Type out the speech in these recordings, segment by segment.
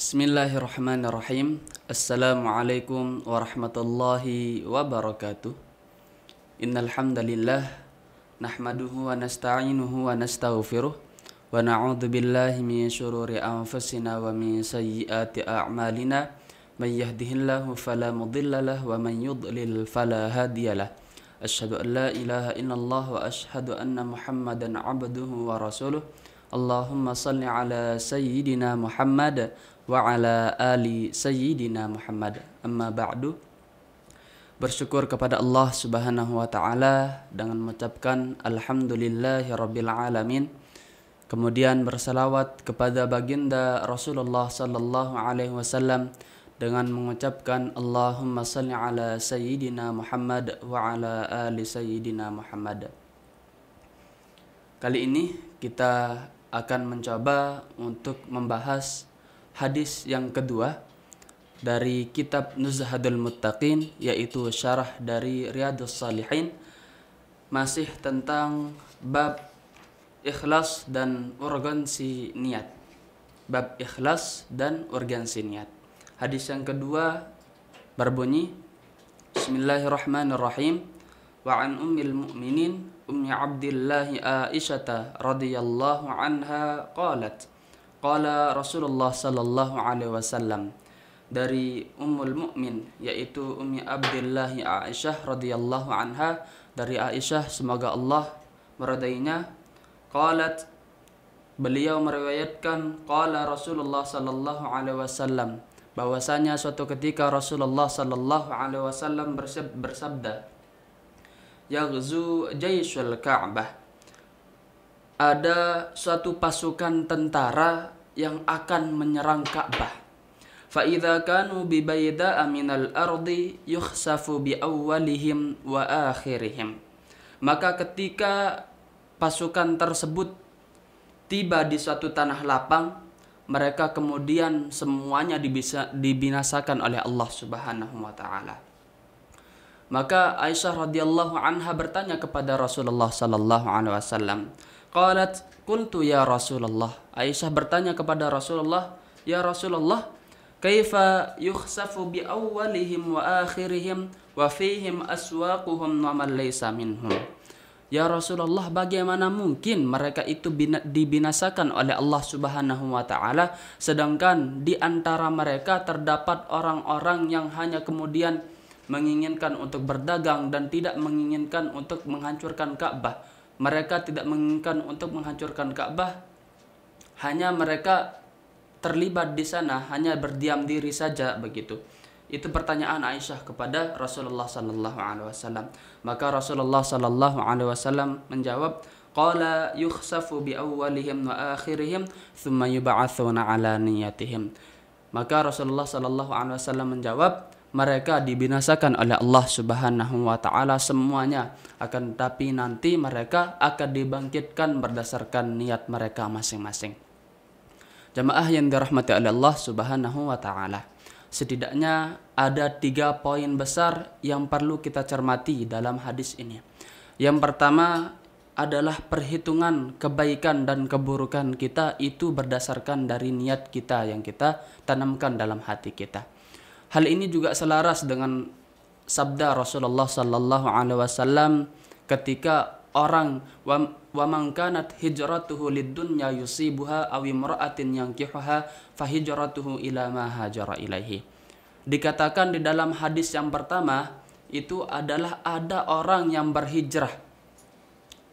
Bismillahirrahmanirrahim. Assalamualaikum warahmatullahi wabarakatuh. Innal hamdalillah nahmaduhu wa nasta'inuhu wa nastaghfiruh wa na'udzu billahi min syururi anfusina wa min sayyiati a'malina. May yahdihillahu fala mudhillalah wa man yudlil fala hadiyalah. Asyhadu an la ilaha illallah wa asyhadu anna Muhammadan 'abduhu wa rasuluh. Allahumma salli ala sayyidina Muhammad wa ala ali sayyidina Muhammad. Amma ba'du. Bersyukur kepada Allah Subhanahu wa taala dengan mengucapkan alhamdulillahi rabbil alamin. Kemudian bersalawat kepada baginda Rasulullah sallallahu alaihi wasallam dengan mengucapkan Allahumma salli ala sayyidina Muhammad wa ala ali sayyidina Muhammad. Kali ini kita akan mencoba untuk membahas hadis yang kedua dari kitab Nuzhadul Muttaqin, yaitu syarah dari Riyadhus Shalihin, masih tentang bab ikhlas dan urgensi niat. Bab ikhlas dan urgensi niat. Hadis yang kedua berbunyi, Bismillahirrahmanirrahim. Wa an ummil mu'minin ummi Abdillah Aisyah radhiyallahu anha qalat qala Rasulullah sallallahu alaihi wasallam. Dari ummul mukmin, yaitu ummi Abdillah Aisyah radhiyallahu anha, dari Aisyah semoga Allah meridainya, qalat, beliau meriwayatkan, qala Rasulullah sallallahu alaihi wasallam, bahwasanya suatu ketika Rasulullah sallallahu alaihi wasallam bersabda, yaghzu jayshul Ka'bah, ada suatu pasukan tentara yang akan menyerang Ka'bah. Fa idza kanu bi bayda'a minal ardi yukhsafu bi awwalihim wa akhirihim. Maka ketika pasukan tersebut tiba di suatu tanah lapang, mereka kemudian semuanya dibinasakan oleh Allah Subhanahu wa taala. Maka Aisyah radhiyallahu anha bertanya kepada Rasulullah sallallahu alaihi wasallam. Qalat, qultu ya Rasulullah. Aisyah bertanya kepada Rasulullah, ya Rasulullah, kaifa yukhsafu bi awwalihim wa akhirihim wa fihim aswaquhum wa man laysa minhum. Ya Rasulullah, bagaimana mungkin mereka itu dibinasakan oleh Allah Subhanahu wa taala, sedangkan di antara mereka terdapat orang-orang yang hanya kemudian menginginkan untuk berdagang dan tidak menginginkan untuk menghancurkan Ka'bah. Mereka tidak menginginkan untuk menghancurkan Ka'bah, hanya mereka terlibat di sana, hanya berdiam diri saja begitu. Itu pertanyaan Aisyah kepada Rasulullah sallallahu alaihi wasallam. Maka Rasulullah sallallahu alaihi wasallam menjawab, qala yukhsafu bi awwalihim wa akhirihim thumma yub'atsuna ala niyatihim. Maka Rasulullah sallallahu alaihi wasallam menjawab, mereka dibinasakan oleh Allah Subhanahu wa taala semuanya, akan tetapi nanti mereka akan dibangkitkan berdasarkan niat mereka masing-masing. Jamaah yang dirahmati oleh Allah Subhanahu wa taala, setidaknya ada 3 poin besar yang perlu kita cermati dalam hadis ini. Yang pertama adalah perhitungan kebaikan dan keburukan kita itu berdasarkan dari niat kita yang kita tanamkan dalam hati kita. Hal ini juga selaras dengan sabda Rasulullah sallallahu alaihi wasallam ketika orang wa man kanat hijratuhu lid-dunya yusibuha aw imra'atin yankihuha fa hijratuhu ila ma hajara ilaihi. Dikatakan di dalam hadis yang pertama itu adalah ada orang yang berhijrah.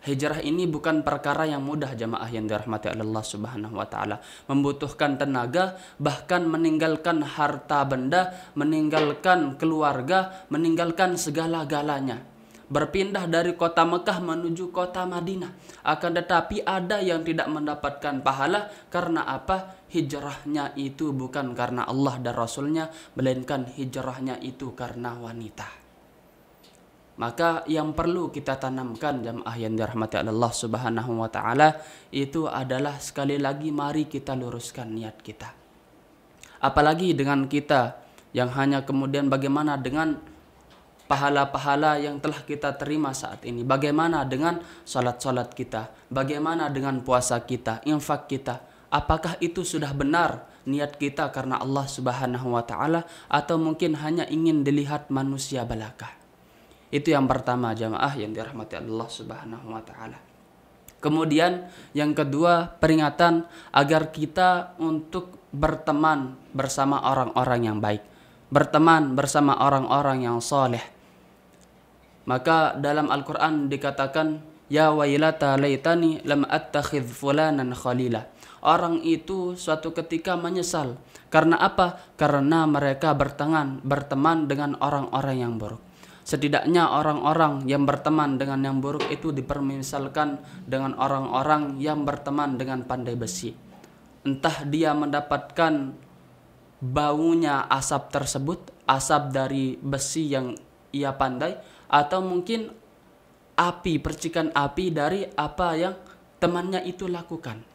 Hijrah ini bukan perkara yang mudah, jamaah yang dirahmati Allah Subhanahu wa taala. Membutuhkan tenaga, bahkan meninggalkan harta benda, meninggalkan keluarga, meninggalkan segala-galanya. Berpindah dari kota Mekah menuju kota Madinah. Akan tetapi ada yang tidak mendapatkan pahala karena apa? Hijrahnya itu bukan karena Allah dan Rasulnya, melainkan hijrahnya itu karena wanita. Maka yang perlu kita tanamkan, jamaah yang dirahmati Allah Subhanahu wa taala, itu adalah sekali lagi mari kita luruskan niat kita. Apalagi dengan kita yang hanya kemudian bagaimana dengan pahala-pahala yang telah kita terima saat ini, bagaimana dengan salat-salat kita, bagaimana dengan puasa kita, infak kita. apakah itu sudah benar niat kita karena Allah Subhanahu wa taala atau mungkin hanya ingin dilihat manusia belaka. Itu yang pertama jamaah yang dirahmati Allah Subhanahu wa taala. Kemudian yang kedua, peringatan agar kita untuk berteman bersama orang-orang yang baik, berteman bersama orang-orang yang soleh. Maka dalam Al-Quran dikatakan, ya wailata laitani lam attakhidh fulanan khalila. Orang itu suatu ketika menyesal. Karena apa? Karena mereka berteman dengan orang-orang yang buruk. Setidaknya orang-orang yang berteman dengan yang buruk itu dipermisalkan dengan orang-orang yang berteman dengan pandai besi. Entah dia mendapatkan baunya asap tersebut, asap dari besi yang ia pandai, atau mungkin api, percikan api dari apa yang temannya itu lakukan.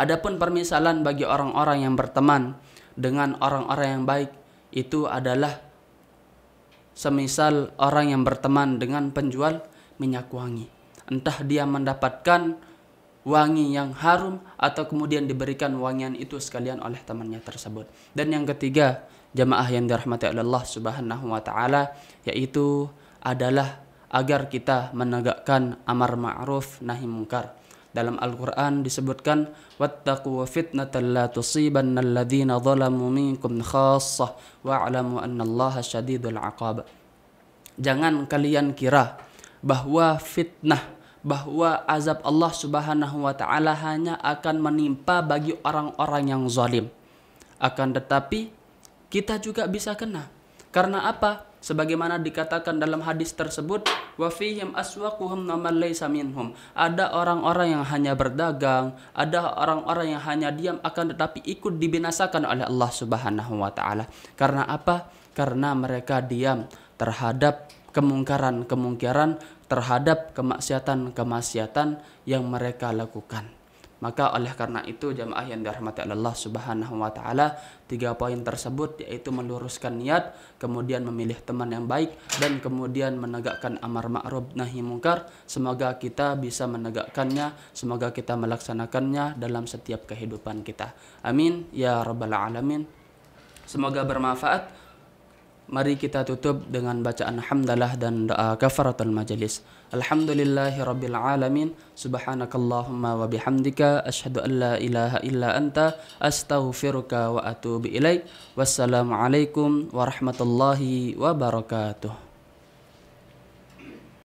Adapun permisalan bagi orang-orang yang berteman dengan orang-orang yang baik itu adalah semisal orang yang berteman dengan penjual minyak wangi. Entah dia mendapatkan wangi yang harum atau kemudian diberikan wangian itu sekalian oleh temannya tersebut. Dan yang ketiga, jamaah yang dirahmati Allah Subhanahu wa taala, yaitu adalah agar kita menegakkan amar ma'ruf nahi munkar. Dalam Al-Quran disebutkan, wattaqu fitnatan la tusibanna alladhina zalamu minkum khassah wa'lamu annallaha syadidul 'iqab. Jangan kalian kira bahwa fitnah, bahwa azab Allah Subhanahu wa taala hanya akan menimpa bagi orang-orang yang zalim. Akan tetapi kita juga bisa kena. Karena apa? Sebagaimana dikatakan dalam hadis tersebut, wa fihim aswaquhum man laysa minhum. Ada orang-orang yang hanya berdagang, ada orang-orang yang hanya diam akan tetapi ikut dibinasakan oleh Allah Subhanahu wa taala. Karena apa? Karena mereka diam terhadap kemungkaran-kemungkaran, terhadap kemaksiatan-kemaksiatan yang mereka lakukan. Maka oleh karena itu jamaah yang dirahmati Allah Subhanahu wa taala, 3 poin tersebut yaitu meluruskan niat, kemudian memilih teman yang baik, dan kemudian menegakkan amar ma'ruf nahi munkar. Semoga kita bisa menegakkannya, semoga kita melaksanakannya dalam setiap kehidupan kita. Amin ya rabbal alamin. Semoga bermanfaat. Mari kita tutup dengan bacaan hamdalah dan doa kafaratul majelis. Alhamdulillahi rabbil alamin. Subhanakallahumma wa bihamdika asyhadu an la ilaha illa anta astaghfiruka wa atubu ilaik. Wassalamualaikum warahmatullahi wabarakatuh.